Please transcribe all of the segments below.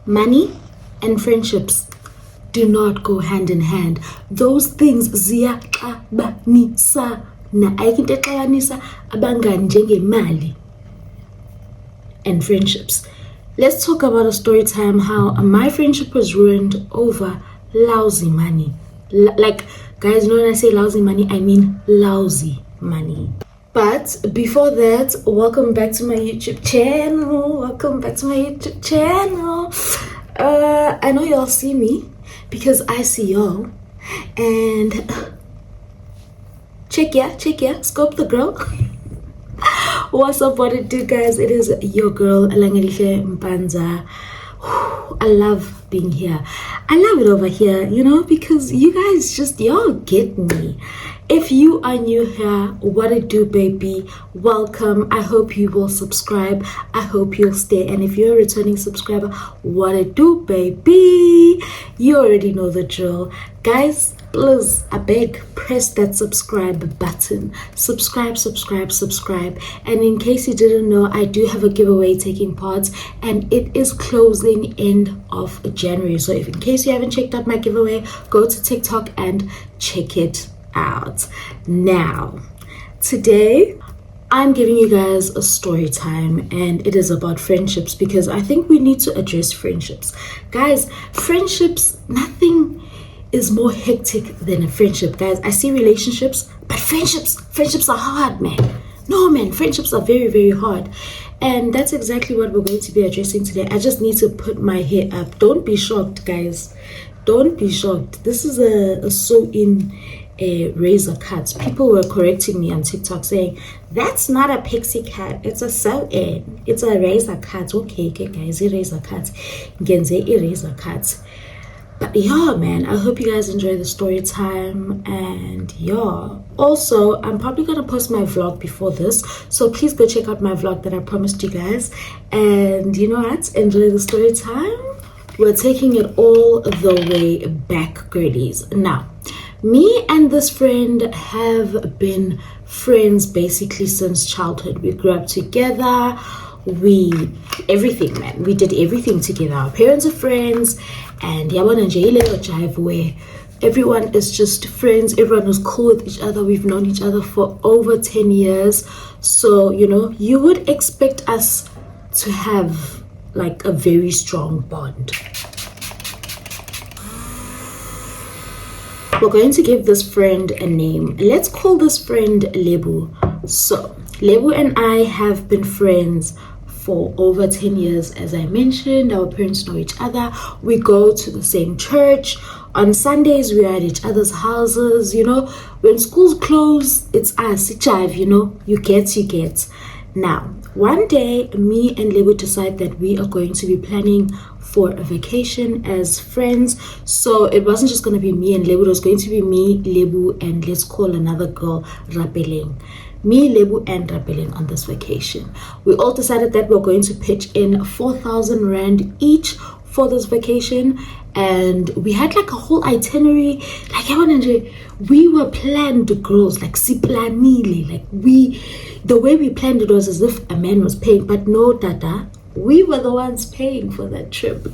Money and friendships do not go hand in hand. Those things ziyaxabanisa na ayikho into exabanisa abangani njengemali and friendships. Let's talk about a story time how my friendship was ruined over lousy money. Like, guys, you know when I say lousy money, I mean lousy money. But before that, welcome back to my YouTube channel. I know y'all see me because I see y'all. And check yeah, scope the girl. What's up, what it do, guys? It is your girl Alangelihle Mpanza. I love being here. I love it over here, you know, because you guys y'all get me. If you are new here, what it do, baby? Welcome. I hope you will subscribe. I hope you'll stay. And if you're a returning subscriber, what it do, baby? You already know the drill. Guys, please, I beg, press that subscribe button. Subscribe. And in case you didn't know, I do have a giveaway taking part, and it is closing end of January. So if in case you haven't checked out my giveaway, go to TikTok and check it out. Now, today I'm giving you guys a story time, and it is about friendships because I think we need to address friendships. Guys, friendships, nothing is more hectic than a friendship, guys. I see relationships, but friendships are hard, man. No, man, friendships are very, very hard. And that's exactly what we're going to be addressing today. I just need to put my hair up. Don't be shocked, guys. Don't be shocked. This is a sew-in razor cut. People were correcting me on TikTok saying, that's not a pixie cut, it's a sew-in. It's a razor cut. Okay, guys, a razor cut. Genze a razor cut. But yeah, man, I hope you guys enjoy the story time. And yeah, also I'm probably gonna post my vlog before this, so please go check out my vlog that I promised you guys. And you know what, enjoy the story time. We're taking it all the way back, girlies. Now, me and this friend have been friends basically since childhood. We grew up together. Everything, man. We did everything together. Our parents are friends, and yabona nje ile jive where everyone is just friends. Everyone is cool with each other. We've known each other for over 10 years. So, you know, you would expect us to have like a very strong bond. We're going to give this friend a name. Let's call this friend Lebu. So Lebu and I have been friends for over 10 years. As I mentioned, our parents know each other. We go to the same church. On Sundays, we are at each other's houses. You know, when schools close, it's us, jive, you know, you get. Now, one day, me and Lebu decide that we are going to be planning for a vacation as friends. So it wasn't just going to be me and Lebu, it was going to be me, Lebu, and let's call another girl Rapeleng. Me, Lebu, and Rapeleng on this vacation. We all decided that we're going to pitch in 4,000 Rand each for this vacation, and we had like a whole itinerary. Like, we were planned girls, like siplanile, like the way we planned it was as if a man was paying, but no, Dada, we were the ones paying for that trip.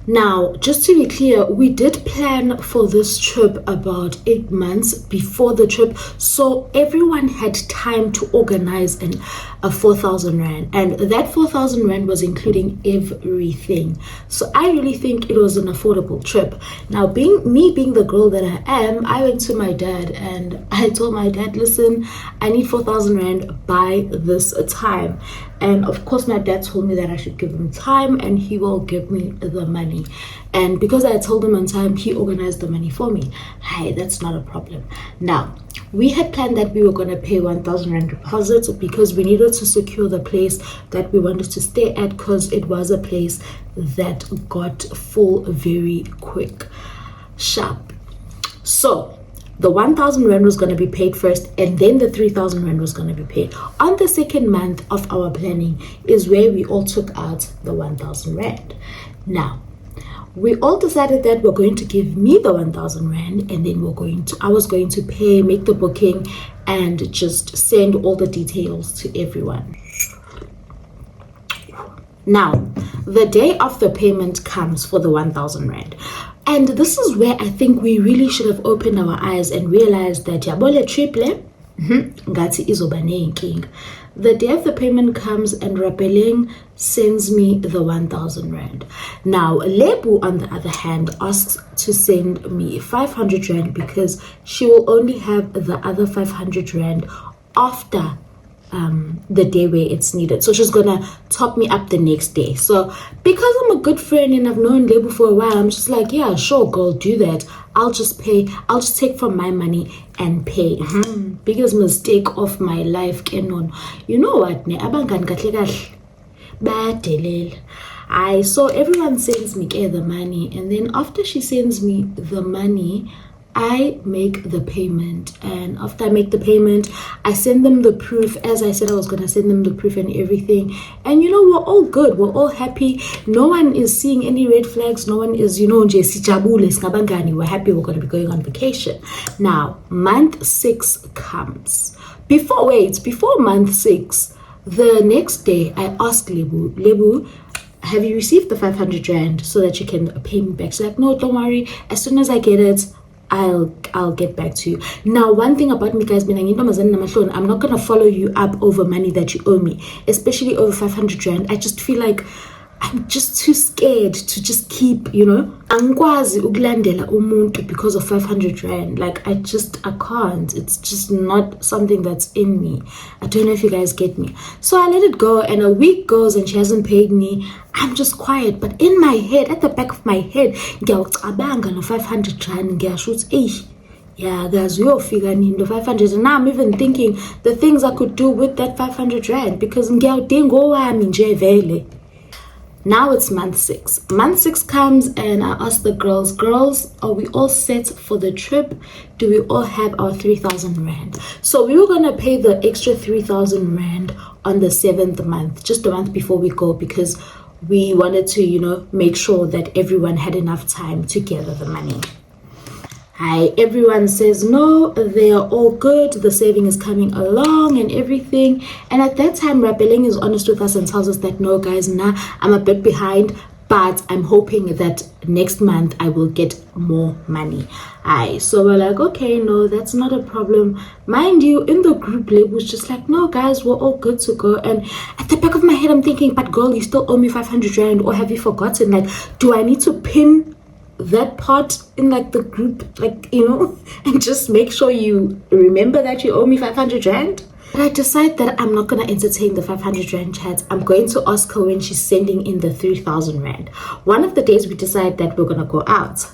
Now, just to be clear, we did plan for this trip about 8 months before the trip, so everyone had time to organize a 4,000 Rand, and that 4,000 Rand was including everything. So I really think it was an affordable trip. Now, being the girl that I am, I went to my dad and I told my dad, listen, I need 4,000 Rand by this time. And of course, my dad told me that I should give him time and he will give me the money. And because I told him on time, he organized the money for me. Hey, that's not a problem. Now, we had planned that we were going to pay 1,000 Rand deposit because we needed to secure the place that we wanted to stay at, because it was a place that got full very quick, sharp. So the 1,000 Rand was going to be paid first, and then the 3,000 Rand was going to be paid. On the second month of our planning is where we all took out the 1,000 Rand. Now, we all decided that we're going to give me the 1,000 Rand, and then I was going to make the booking and just send all the details to everyone. Now, The day of the payment comes for the 1,000 rand. And this is where I think we really should have opened our eyes and realized that yabole triple ngathi izoba nenkinga. The day of the payment comes and Rapeleng sends me the 1,000 rand. Now, Lebu, on the other hand, asks to send me 500 rand because she will only have the other 500 rand after the day where it's needed. So she's gonna top me up the next day. So because I'm a good friend and I've known Lebu for a while, I'm just like, yeah, sure, girl, do that. I'll just pay. I'll just take from my money and pay. Biggest mistake of my life, Kenon. You know what? I saw everyone sends me the money, and then after she sends me the money, I make the payment, and after I make the payment, I send them the proof. As I said, I was gonna send them the proof and everything, and we're all good, we're all happy. No one is seeing any red flags. No one is, we're happy, we're gonna be going on vacation. Now, month 6 comes. Before month 6, the next day, I ask Lebu, have you received the 500 rand so that you can pay me back? She's like, no, don't worry, as soon as I get it, I'll get back to you. Now, one thing about me, guys, I'm not gonna follow you up over money that you owe me, especially over 500 rand. I just feel like I'm just too scared to just keep, angikwazi ukulandela umuntu because of 500 rand. Like, I can't. It's just not something that's in me. I don't know if you guys get me. So I let it go, and a week goes and she hasn't paid me. I'm just quiet, but in my head, at the back of my head, ngiyawucabanga no 500 rand, ngiyasho yeah, guys, we'll figure in the 500, and now I'm even thinking the things I could do with that 500 rand because ngiyawudinga owami nje vele. Now it's month 6. Month 6 comes and I ask the girls, are we all set for the trip? Do we all have our 3,000 rand? So we were going to pay the extra 3,000 rand on the 7th month, just a month before we go, because we wanted to, make sure that everyone had enough time to gather the money. Everyone says no, they are all good, the saving is coming along and everything. And at that time, Rapeleng is honest with us and tells us that no, guys, I'm a bit behind, but I'm hoping that next month I will get more money. So we're like, okay, no, that's not a problem. Mind you, in the group, Lib was just like, no, guys, we're all good to go. And at the back of my head, I'm thinking, but girl, you still owe me 500 rand, or have you forgotten? Like, do I need to pin that part in like the group, and just make sure you remember that you owe me 500 rand? But I decide that I'm not going to entertain the 500 rand chat. I'm going to ask her when she's sending in the 3,000 rand. One of the days we decide that we're going to go out.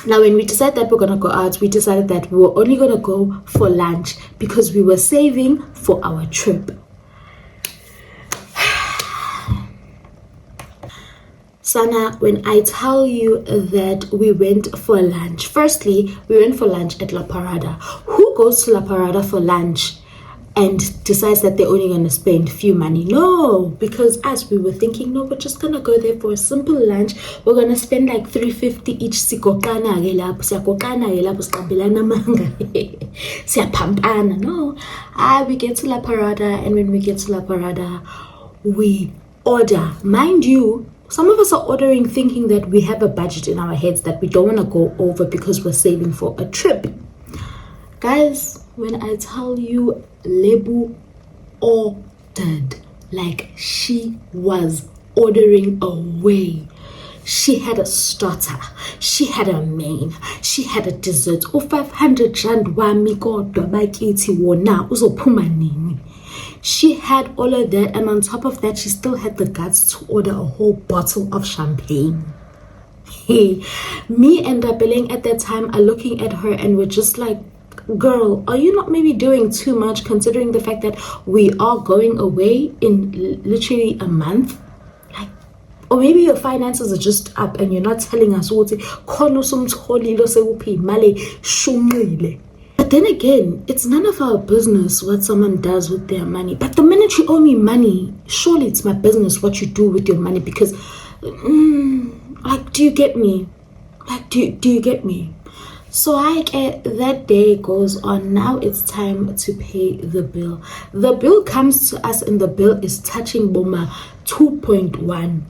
Now, when we decided that we're going to go out, we decided that we were only going to go for lunch because we were saving for our trip. Sana, when I tell you that we went for lunch, firstly, we went for lunch at La Parada. Who goes to La Parada for lunch and decides that they're only going to spend few money? No, because as we were thinking, no, we're just going to go there for a simple lunch. We're going to spend like 350 each. No, we get to La Parada, and when we get to La Parada, we order. Mind you, some of us are ordering thinking that we have a budget in our heads that we don't want to go over because we're saving for a trip. Guys, when I tell you Lebu ordered, like she was ordering away. She had a starter, she had a main, she had a dessert. 500 rand wami kodwa bakithi wona uzophuma nini. She had all of that, and on top of that, she still had the guts to order a whole bottle of champagne. Hey, me and Rapeleng at that time are looking at her and we're just like, girl, are you not maybe doing too much considering the fact that we are going away in literally a month? Like, or maybe your finances are just up and you're not telling us what. But then again, it's none of our business what someone does with their money. But the minute you owe me money, surely it's my business what you do with your money. Because, do you get me? Do you get me? So that day goes on. Now it's time to pay the bill. The bill comes to us and the bill is touching Boma 2.1.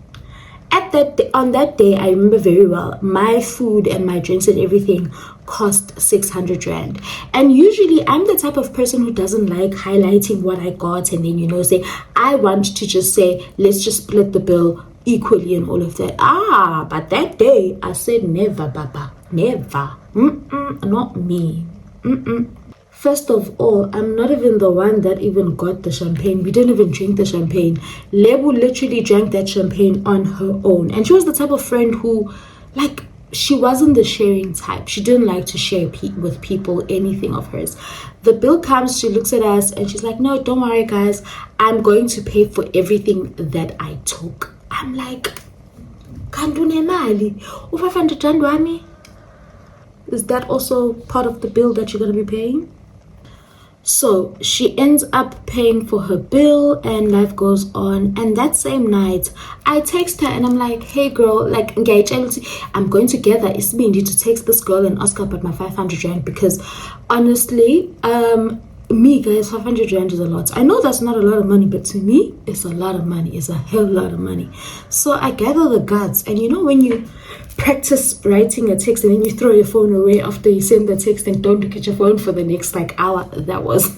On that day, I remember very well, my food and my drinks and everything cost 600 rand. And usually I'm the type of person who doesn't like highlighting what I got and then say, I want to just say, let's just split the bill equally and all of that. But that day I said, never, Baba, never. Not me. First of all, I'm not even the one that even got the champagne. We didn't even drink the champagne. Lebu literally drank that champagne on her own. And she was the type of friend who, like, she wasn't the sharing type. She didn't like to share with people anything of hers. The bill comes, she looks at us and she's like, no, don't worry guys. I'm going to pay for everything that I took. I'm like, Kandune mali, 500 rand wami? Is that also part of the bill that you're going to be paying? So she ends up paying for her bill and life goes on. And that same night, I text her and I'm like, hey girl, like, engage. I'm going together. It's me and you to text this girl and ask her about my 500 rand because honestly, me guys, 500 rand is a lot. I know that's not a lot of money, but to me, it's a lot of money. It's a hell lot of money. So I gather the guts. And when you practice writing a text and then you throw your phone away after you send the text and don't look at your phone for the next hour, that was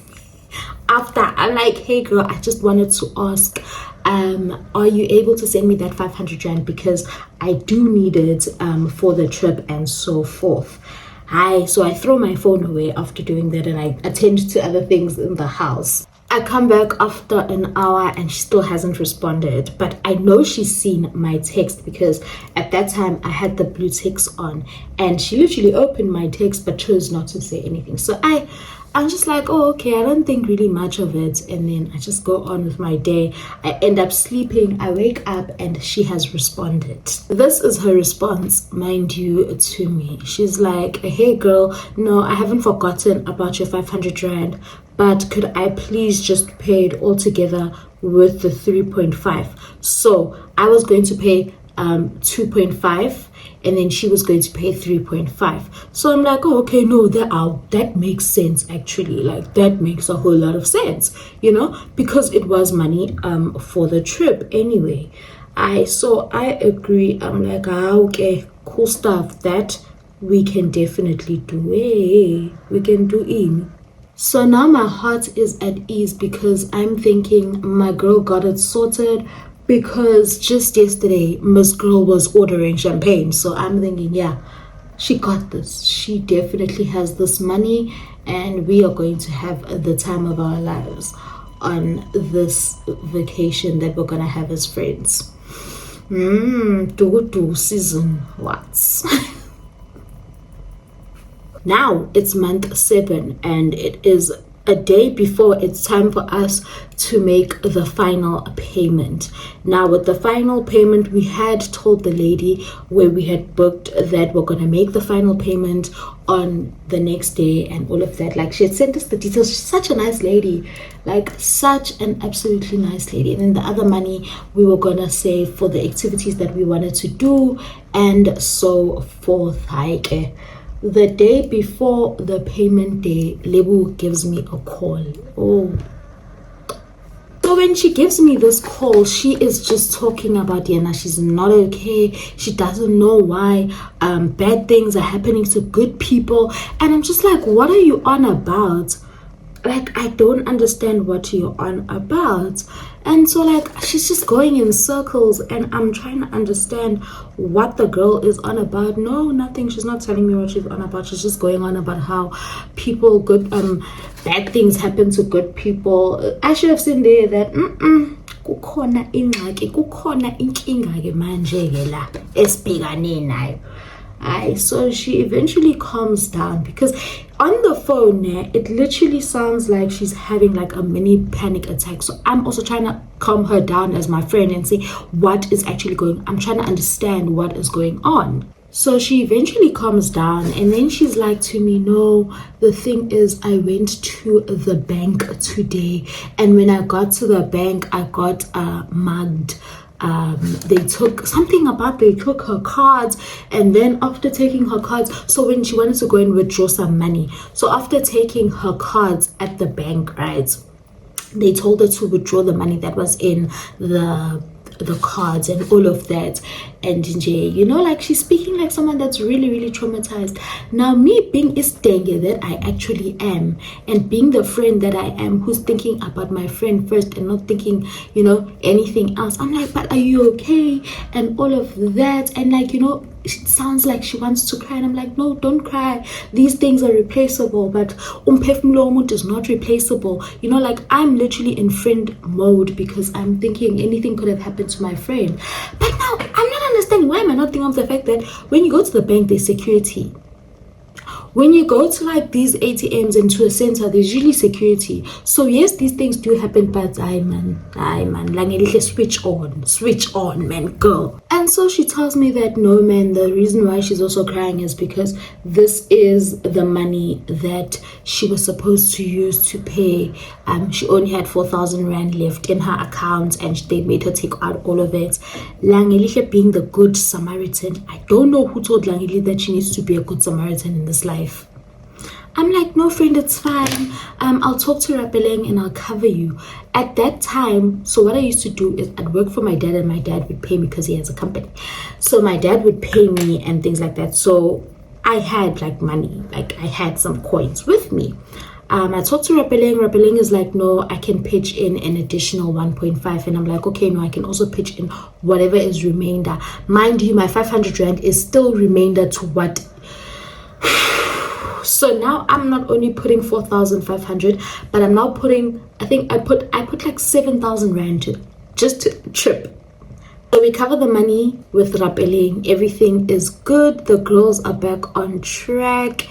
after. I'm like, hey girl, I just wanted to ask, are you able to send me that 500 rand because I do need it for the trip and so forth. So I throw my phone away after doing that and I attend to other things in the house. I come back after an hour and she still hasn't responded, but I know she's seen my text because at that time I had the blue ticks on and she literally opened my text but chose not to say anything. So I'm just like, oh, okay, I don't think really much of it. And then I just go on with my day. I end up sleeping. I wake up and she has responded. This is her response, mind you, to me. She's like, hey girl, no, I haven't forgotten about your 500 rand, but could I please just pay it all together with the 3.5? So I was going to pay 2.5 and then she was going to pay 3.5. So I'm like, oh, okay, no, that makes sense actually. Like that makes a whole lot of sense, because it was money for the trip anyway. So I agree. I'm like, okay, cool stuff. That we can definitely do. We can do it. So now my heart is at ease because I'm thinking my girl got it sorted. Because just yesterday, Miss Girl was ordering champagne. So I'm thinking, yeah, she got this. She definitely has this money. And we are going to have the time of our lives on this vacation that we're going to have as friends. Do season what? Now it's month 7 and it is a day before it's time for us to make the final payment. Now with the final payment, we had told the lady where we had booked that we're going to make the final payment on the next day and all of that. Like she had sent us the details. She's such a nice lady, like such an absolutely nice lady. And then the other money we were going to save for the activities that we wanted to do and so forth. The day before the payment day, Lebu gives me a call. So when she gives me this call, she is just talking about Yana. She's not okay. She doesn't know why bad things are happening to good people. And I'm just like, what are you on about? Like, I don't understand what you're on about. And so like she's just going in circles and I'm trying to understand what the girl is on about. No, nothing. She's not telling me what she's on about. She's just going on about how bad things happen to good people. I should have seen there that kukhona ingxaki, kukhona inkinga ke manje ke la esibhekane nayo. So she eventually calms down because on the phone it literally sounds like she's having like a mini panic attack. So I'm also trying to calm her down as my friend and say what is actually going on. I'm trying to understand what is going on. So she eventually calms down and then she's like to me, no, the thing is I went to the bank today and when I got to the bank I got mugged. They took her cards and then after taking her cards, so when she wanted to go and withdraw some money, so after taking her cards at the bank, right, they told her to withdraw the money that was in the the cards and all of that. And you know, like she's speaking like someone that's really, really traumatized. Now, me being Istenge that I actually am, and being the friend that I am who's thinking about my friend first and not thinking, you know, anything else. I'm like, but are you okay? And all of that. And like, you know, it sounds like she wants to cry, and I'm like, no, don't cry. These things are replaceable, but umphefumulo womuntu is not replaceable. You know, like I'm literally in friend mode because I'm thinking anything could have happened to my friend. But now I'm not understanding, why am I not thinking of the fact that when you go to the bank, there's security. When you go to like these ATMs and to a center, there's usually security. So yes, these things do happen, but I man, like switch on, man, girl. And so she tells me that no, man, the reason why she's also crying is because this is the money that she was supposed to use to pay. She only had 4,000 rand left in her account, and they made her take out all of it. Langelisha being the good Samaritan, I don't know who told Langeli that she needs to be a good Samaritan in this life. I'm like, no, friend, it's fine. I'll talk to Rapeleng and I'll cover you. At that time, so what I used to do is I'd work for my dad, and my dad would pay me because he has a company. So my dad would pay me and things like that. So I had like money, like I had some coins with me. I talked to Rapeleng. Rapeleng is like, no, I can pitch in an additional 1.5. And I'm like, okay, no, I can also pitch in whatever is remainder. Mind you, my 500 rand is still remainder to what. So now I'm not only putting 4,500, but I'm now putting, I think I put like 7,000 rand just to trip. So we cover the money with Rapeleng. Everything is good. The girls are back on track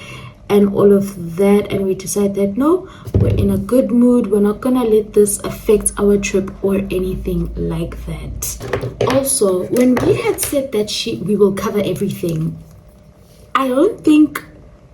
and all of that. And we decide that no, we're in a good mood. We're not gonna let this affect our trip or anything like that. Also, when we had said that we will cover everything, I don't think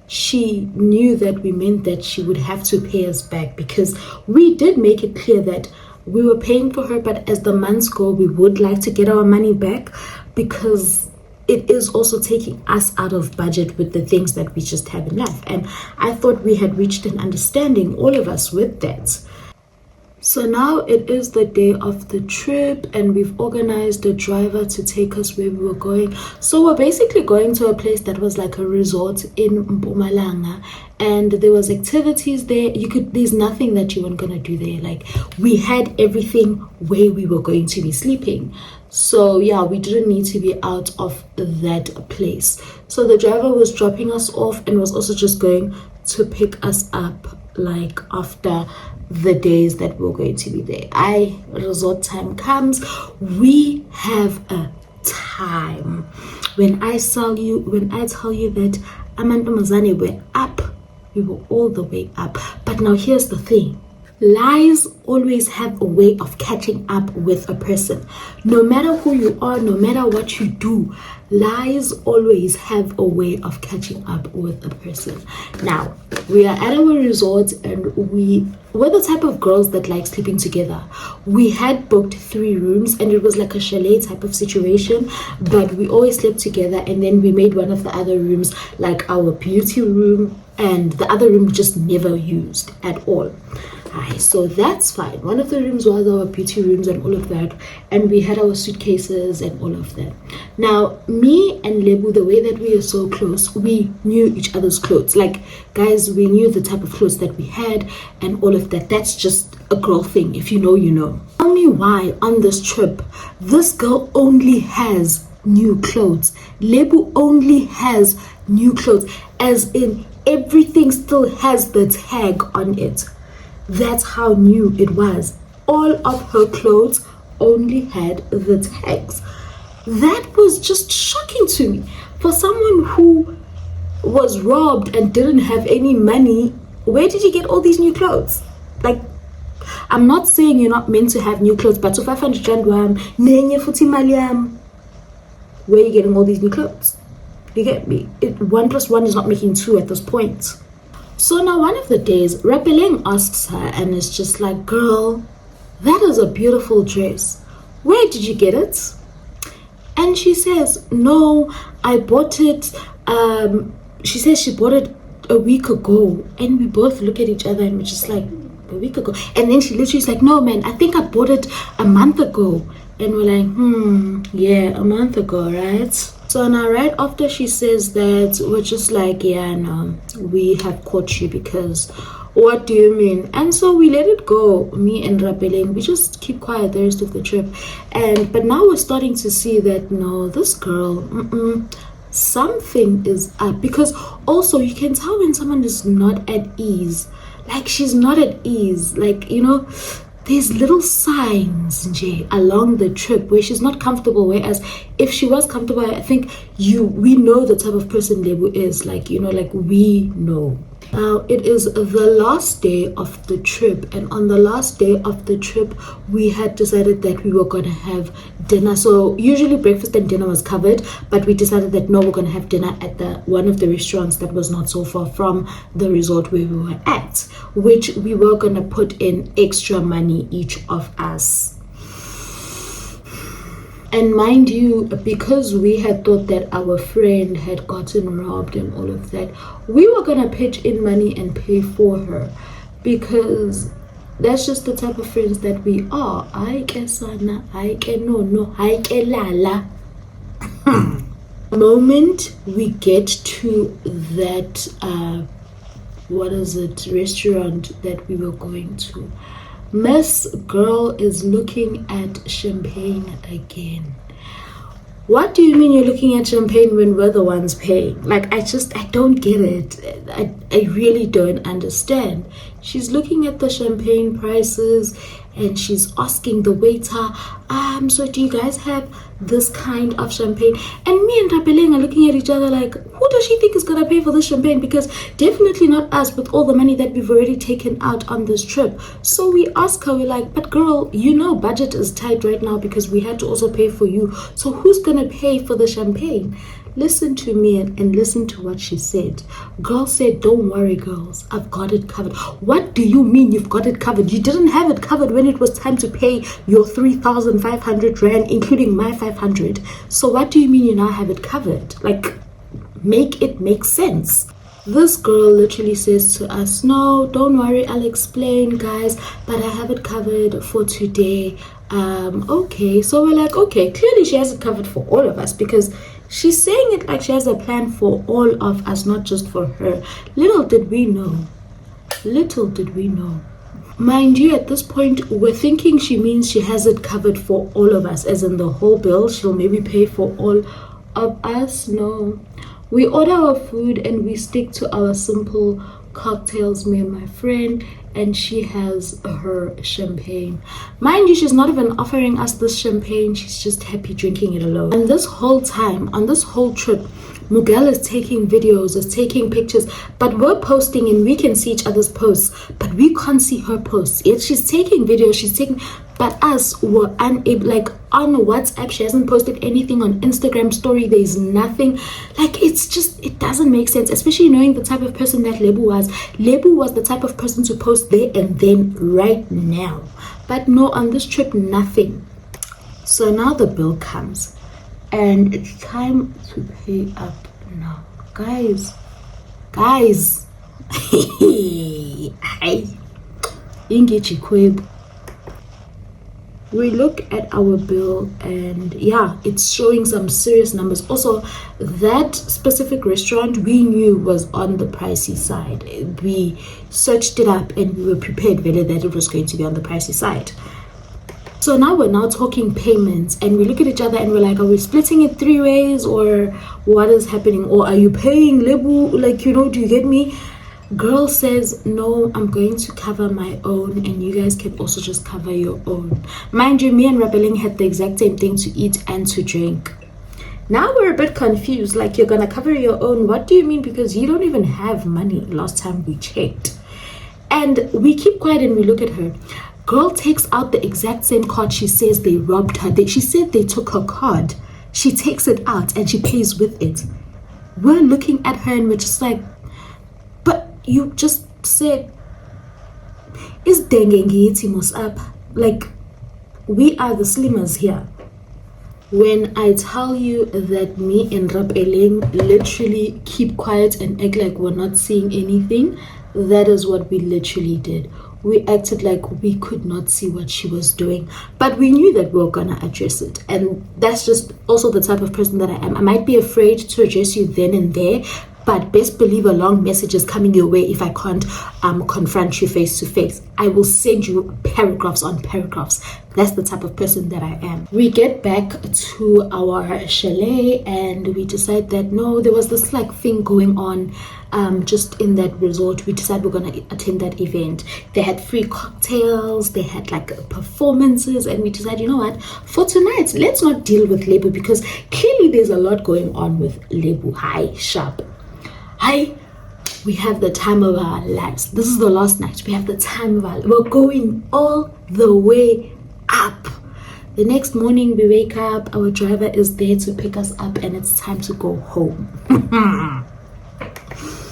she knew that we meant that she would have to pay us back, because we did make it clear that we were paying for her, but as the months go, we would like to get our money back, because it is also taking us out of budget with the things that we just have enough. And I thought we had reached an understanding, all of us, with that. So now it is the day of the trip, and we've organized a driver to take us where we were going. So we're basically going to a place that was like a resort in Mpumalanga, and there was activities there. There's nothing that you weren't gonna do there. Like, we had everything where we were going to be sleeping. So yeah, we didn't need to be out of that place. So the driver was dropping us off and was also just going to pick us up like after the days that we're going to be there. Resort time comes, we have a time. When I tell you that Amantomazane were up, we were all the way up. But now here's the thing. Lies always have a way of catching up with a person. No matter who you are, no matter what you do, lies always have a way of catching up with a person. Now, we are at our resort, and we're the type of girls that like sleeping together. We had booked 3 rooms, and it was like a chalet type of situation, but we always slept together, and then we made one of the other rooms like our beauty room, and the other room just never used at all. So that's fine. One of the rooms was our beauty rooms and all of that, and we had our suitcases and all of that. Now, me and Lebu, the way that we are so close, we knew each other's clothes. Like, guys, we knew the type of clothes that we had and all of that. That's just a girl thing. If you know, you know. Tell me why on this trip this girl only has new clothes. Lebu only has new clothes, as in everything still has the tag on it. That's how new it was. All of her clothes only had the tags. That was just shocking to me. For someone who was robbed and didn't have any money, where did you get all these new clothes? Like, I'm not saying you're not meant to have new clothes, but to 500 rand nenye futhi mali yami, where are you getting all these new clothes? You get me? 1 + 1 is not making 2 at this point. So now one of the days, Rapeleng asks her and is just like, girl, that is a beautiful dress. Where did you get it? And she says, no, I bought it. She says she bought it a week ago. And we both look at each other and we're just like, a week ago? And then she literally is like, no, man, I think I bought it a month ago. And we're like, yeah, a month ago, right? So now right after she says that, we're just like, yeah, no, we have caught you, because what do you mean? And so we let it go, me and Rapeleng, we just keep quiet the rest of the trip. But now we're starting to see that, no, this girl, something is up. Because also you can tell when someone is not at ease, like she's not at ease, like, there's little signs along the trip where she's not comfortable, whereas if she was comfortable, I think we know the type of person Lebu is, like, like we know. Now it is the last day of the trip, and on the last day of the trip we had decided that we were gonna have dinner. So usually breakfast and dinner was covered, but we decided that no, we're gonna have dinner at one of the restaurants that was not so far from the resort where we were at, which we were gonna put in extra money each of us. And mind you, because we had thought that our friend had gotten robbed and all of that, we were gonna pitch in money and pay for her, because that's just the type of friends that we are. The moment we get to that restaurant that we were going to, Miss Girl is looking at champagne again. What do you mean you're looking at champagne when we're the ones paying? Like, I don't get it. I really don't understand. She's looking at the champagne prices and she's asking the waiter, so do you guys have this kind of champagne? And me and Rapeleng are looking at each other like, who does she think is gonna pay for this champagne? Because definitely not us, with all the money that we've already taken out on this trip. So we ask her, we're like, but girl, budget is tight right now because we had to also pay for you. So who's gonna pay for the champagne? Listen to me and listen to what she said. Girl said, don't worry, girls, I've got it covered. What do you mean you've got it covered? You didn't have it covered when it was time to pay your 3,500 rand, including my 500. So what do you mean you now have it covered? Like, make it make sense. This girl literally says to us, no, don't worry, I'll explain, guys, but I have it covered for today. Okay. So we're like, okay, clearly she has it covered for all of us, because she's saying it like she has a plan for all of us, not just for her. Little did we know. Mind you, at this point, we're thinking she means she has it covered for all of us, as in the whole bill. She'll maybe pay for all of us. No. We order our food and we stick to our simple cocktails, me and my friend, and she has her champagne. Mind you, she's not even offering us this champagne. She's just happy drinking it alone. And this whole time, on this whole trip, Miguel is taking videos, is taking pictures, but we're posting and we can see each other's posts, but we can't see her posts. Yet she's taking videos, but us were unable, like on WhatsApp, she hasn't posted anything. On Instagram story, there's nothing. Like, it doesn't make sense, especially knowing the type of person that Lebu was. Lebu was the type of person to post there and then right now. But no, on this trip, nothing. So now the bill comes and it's time to pay up now. Guys. We look at our bill and yeah, it's showing some serious numbers. Also, that specific restaurant we knew was on the pricey side. We searched it up and we were prepared really that it was going to be on the pricey side. So now we're talking payments and we look at each other and we're like, are we splitting it 3 ways or what is happening? Or are you paying Lebu? Like, do you get me? Girl says, no, I'm going to cover my own and you guys can also just cover your own. Mind you, me and Rapeleng had the exact same thing to eat and to drink. Now we're a bit confused, like, you're gonna cover your own. What do you mean? Because you don't even have money last time we checked. And we keep quiet and we look at her. Girl takes out the exact same card she says they robbed her. She said they took her card. She takes it out and she pays with it. We're looking at her and we're just like, but you just said, is dengengiitimos up? Like, we are the slimmers here. When I tell you that me and Rapeleng literally keep quiet and act like we're not seeing anything, that is what we literally did. we acted like we could not see what she was doing, but we knew that we were gonna address it. And that's just also the type of person that I am. I might be afraid to address you then and there, but best believe a long message is coming your way if I can't confront you face to face. I will send you paragraphs on paragraphs. That's the type of person that I am. We get back to our chalet and we decide that no, there was this like thing going on just in that resort. We decided we're gonna attend that event. They had free cocktails, they had like performances, and we decided, you know what, for tonight let's not deal with Lebu, because clearly there's a lot going on with Lebu. Hi, sharp. Hi, we have the time of our lives. This is the last night. We have the time of our lives. We're going all the way up. The next morning we wake up, our driver is there to pick us up, and it's time to go home.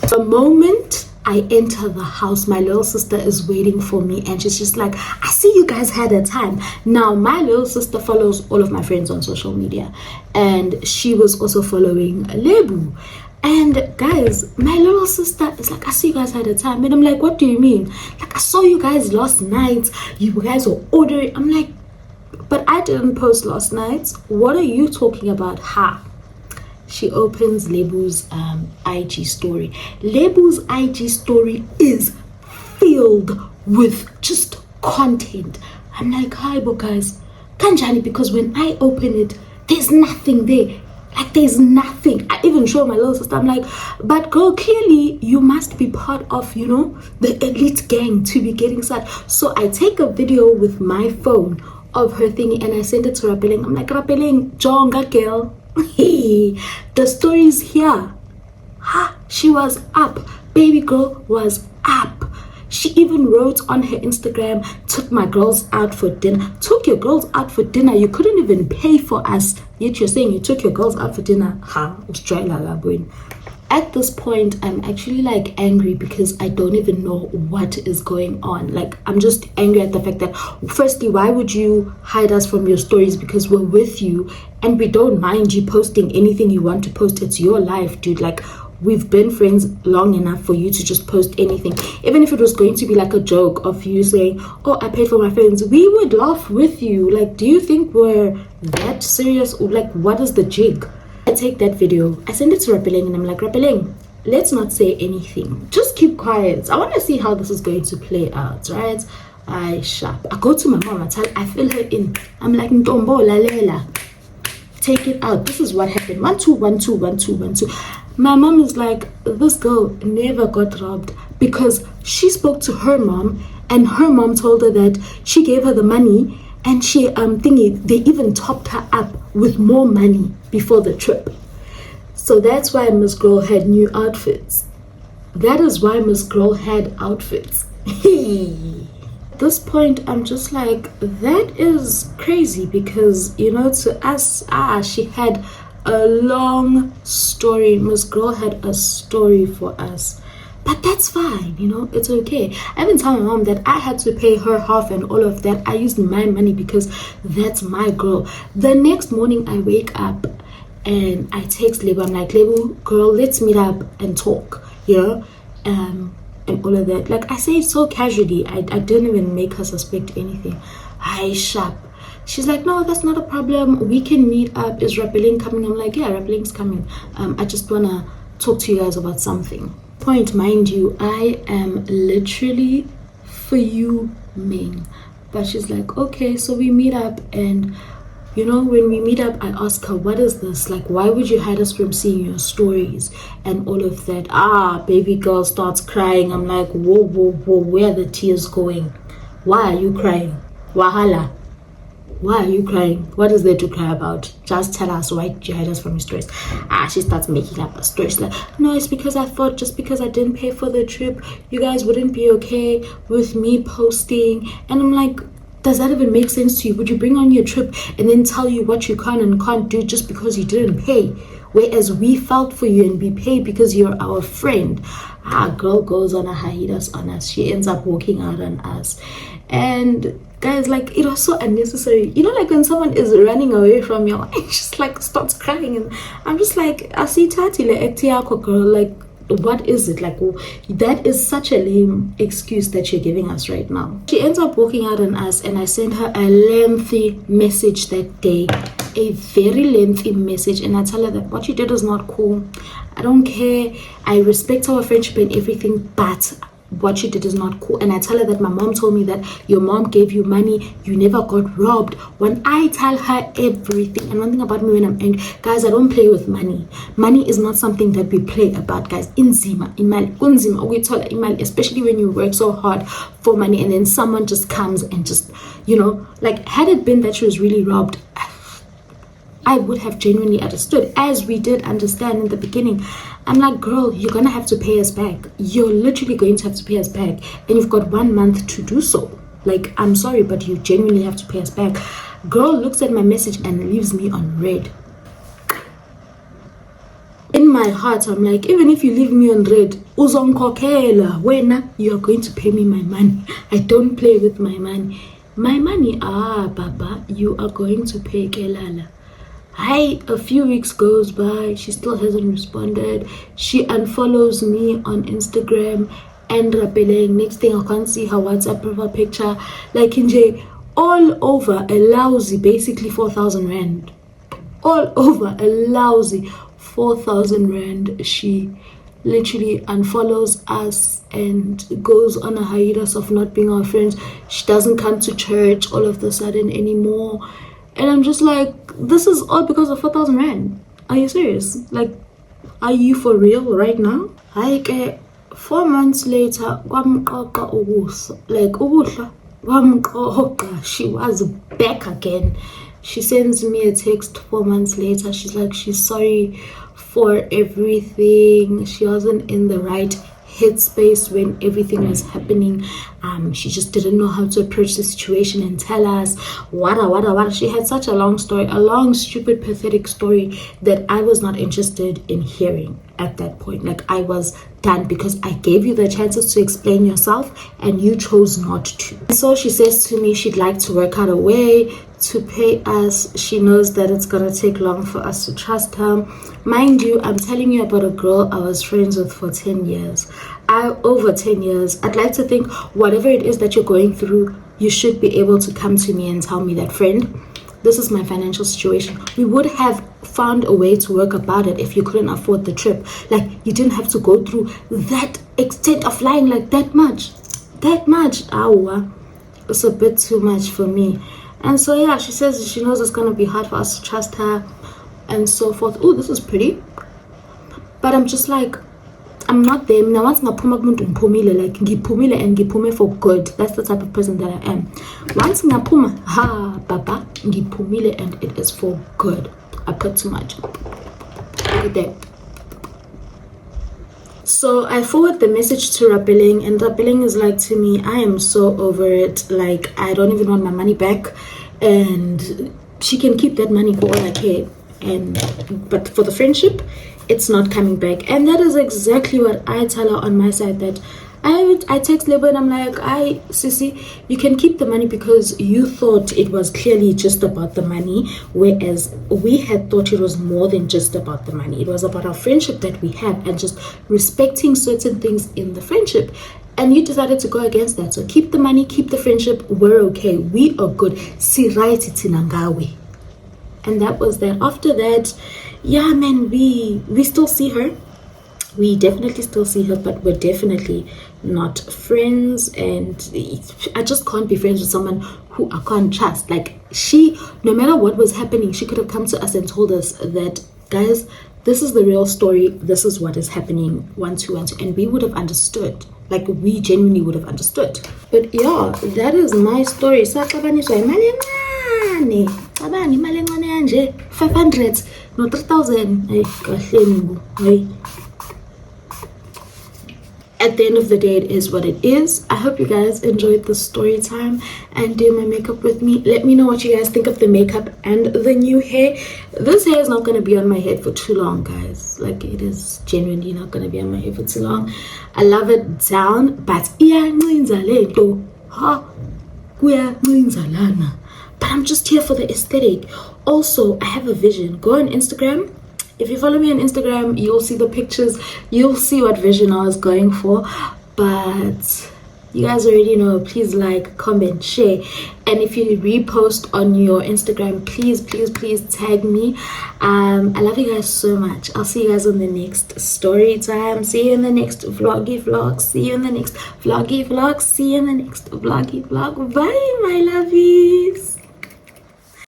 The moment I enter the house, my little sister is waiting for me, and she's just like, I see you guys had a time. Now my little sister follows all of my friends on social media, and she was also following Lebu. And guys, my little sister is like, I see you guys had a time. And I'm like, what do you mean? Like, I saw you guys last night. You guys were ordering. I'm like, but I didn't post last night. What are you talking about? Ha. She opens Lebu's IG story. Lebu's IG story is filled with just content. I'm like, hi, but guys, kanjani, because when I open it, there's nothing there. Like, there's nothing. I even showed my little sister. I'm like, but girl, clearly you must be part of, you know, the elite gang to be getting such. So I take a video with my phone of her thingy and I send it to Rappeling. I'm like, Rappeling, Jonga girl. The story's here. Ha, she was up. Baby girl was up. She even wrote on her Instagram, took my girls out for dinner. Took your girls out for dinner. You couldn't even pay for us. Yet you're saying you took your girls out for dinner. Ha, at this point, I'm actually like angry because I don't even know what is going on. Like, I'm just angry at the fact that, firstly, why would you hide us from your stories? Because we're with you and we don't mind you posting anything you want to post. It's your life, dude. Like, we've been friends long enough for you to just post anything. Even if it was going to be like a joke of you saying, oh, I paid for my friends, we would laugh with you. Like, do you think we're that serious? Or like, what is the jig? I take that video, I send it to Rappeling, and I'm like, Rappeling, let's not say anything. Just keep quiet. I want to see how this is going to play out, right? I go to my mom, I fill her in. I'm like, Ntombo, lalela. Take it out. This is what happened. 1 2 1 2 1 2 1 2. My mom is like, this girl never got robbed, because she spoke to her mom and her mom told her that she gave her the money, and she they even topped her up with more money before the trip. So that's why Miss Girl had new outfits. That is why Miss Girl had outfits. At this point, I'm just like, that is crazy, because, you know, to us, she had a long story. Miss Girl had a story for us. But that's fine, you know, it's okay. I even told my mom that I had to pay her half and all of that. I used my money because that's my girl. The next morning I wake up and I text Lebu. I'm like, Lebu, girl, let's meet up and talk, you know, and all of that. Like, I say it so casually. I didn't even make her suspect anything. Hi, sharp. She's like, no, that's not a problem. We can meet up. Is Rappeling coming? I'm like, yeah, Rappeling's coming. I just want to talk to you guys about something. Point, mind you, I am literally fuming. But she's like, okay, so we meet up, and you know, when we meet up, I ask her, what is this? Like, why would you hide us from seeing your stories and all of that? Baby girl starts crying. I'm like, whoa, where are the tears going? Why are you crying? Wahala. Why are you crying? What is there to cry about? Just tell us why you hide us from your stories. She starts making up a story. She's like, no, it's because I thought just because I didn't pay for the trip, you guys wouldn't be okay with me posting. And I'm like, does that even make sense to you? Would you bring on your trip and then tell you what you can and can't do just because you didn't pay? Whereas we felt for you and we paid because you're our friend. Girl goes on a hiatus on us. She ends up walking out on us. And guys, like, it was so unnecessary. You know, like when someone is running away from you and just like starts crying, and I'm just like, I see Tati le girl, like, what is it? Like, that is such a lame excuse that you're giving us right now. She ends up walking out on us, and I sent her a lengthy message that day, a very lengthy message, and I tell her that what you did is not cool. I don't care, I respect our friendship and everything, but what you did is not cool. And I tell her that my mom told me that your mom gave you money, you never got robbed. When I tell her everything, and one thing about me when I'm angry, guys, I don't play with money. Money is not something that we play about, guys. Inzima, imali, kunzima, ukuyithola imali, especially when you work so hard for money and then someone just comes and just, you know, like, had it been that she was really robbed, I would have genuinely understood, as we did understand in the beginning. I'm like, girl, you're gonna have to pay us back. You're literally going to have to pay us back, and you've got 1 month to do so. Like, I'm sorry, but you genuinely have to pay us back. Girl looks at my message and leaves me on red. In my heart, I'm like, even if you leave me on red, uzonkokela wena, you are going to pay me my money. I don't play with my money. My money, baba, you are going to pay Kelala. Hi, a few weeks goes by, she still hasn't responded. She unfollows me on Instagram and Rapeleng. Next thing, I can't see her WhatsApp profile picture. Like, Inje, all over a lousy, basically 4,000 rand. All over a lousy 4,000 rand. She literally unfollows us and goes on a hiatus of not being our friends. She doesn't come to church all of a sudden anymore. And I'm just like, this is all because of 4,000 rand. Are you serious? Like, are you for real right now? Like, 4 months later, she was back again. She sends me a text 4 months later. She's like, she's sorry for everything. She wasn't in the right headspace when everything was happening. She just didn't know how to approach the situation and tell us what. She had such a long story, a long, stupid, pathetic story that I was not interested in hearing at that point. Like, I was done, because I gave you the chances to explain yourself and you chose not to. So she says to me she'd like to work out a way to pay us. She knows that it's gonna take long for us to trust her. Mind you, I'm telling you about a girl I was friends with for 10 years. Over 10 years. I'd like to think whatever it is that you're going through, you should be able to come to me and tell me that, friend, this is my financial situation. We would have found a way to work about it if you couldn't afford the trip. Like, you didn't have to go through that extent of lying, like that much. It's a bit too much for me. And so yeah, she says she knows it's gonna be hard for us to trust her and so forth. Oh, this is pretty. But I'm just like, I'm not there. Now once ngaphuma kumuntu ngiphumile, like ngiphumile and ngiphume for good. That's the type of person that I am. Once ngaphuma, baba, ngiphumile and it is for good. I put too much. Look at that. So I forward the message to Rapeleng, and Rapeleng is like to me, I am so over it. Like, I don't even want my money back, and she can keep that money for all I care. But for the friendship, it's not coming back. And that is exactly what I tell her on my side, that I text Lebo and I'm like, Sissy, you can keep the money because you thought it was clearly just about the money, whereas we had thought it was more than just about the money. It was about our friendship that we have and just respecting certain things in the friendship. And you decided to go against that. So keep the money, keep the friendship. We're okay. We are good. Si right itinangawe. And that was that. After that, yeah, man, we still see her. We definitely still see her, but we're definitely not friends. And I just can't be friends with someone who I can't trust. Like, she, no matter what was happening, she could have come to us and told us that, guys, this is the real story. This is what is happening, 1, 2, 1, 2. And we would have understood. Like, we genuinely would have understood. But yeah, that is my story. 500 no 3,000. At the end of the day, it is what it is. I hope you guys enjoyed the story time and doing my makeup with me. Let me know what you guys think of the makeup and the new hair. This hair is not going to be on my head for too long, guys. Like, it is genuinely not going to be on my head for too long. I love it down, but but I'm just here for the aesthetic. Also, I have a vision. Go on Instagram If you follow me on Instagram, you'll see the pictures, you'll see what vision I was going for. But you guys already know, please like, comment, share, and if you repost on your Instagram, please tag me. I love you guys so much. I'll see you guys on the next story time. See you in the next vlog. See you in the next vloggy vlog. See you in the next vloggy vlog. Bye, my lovies.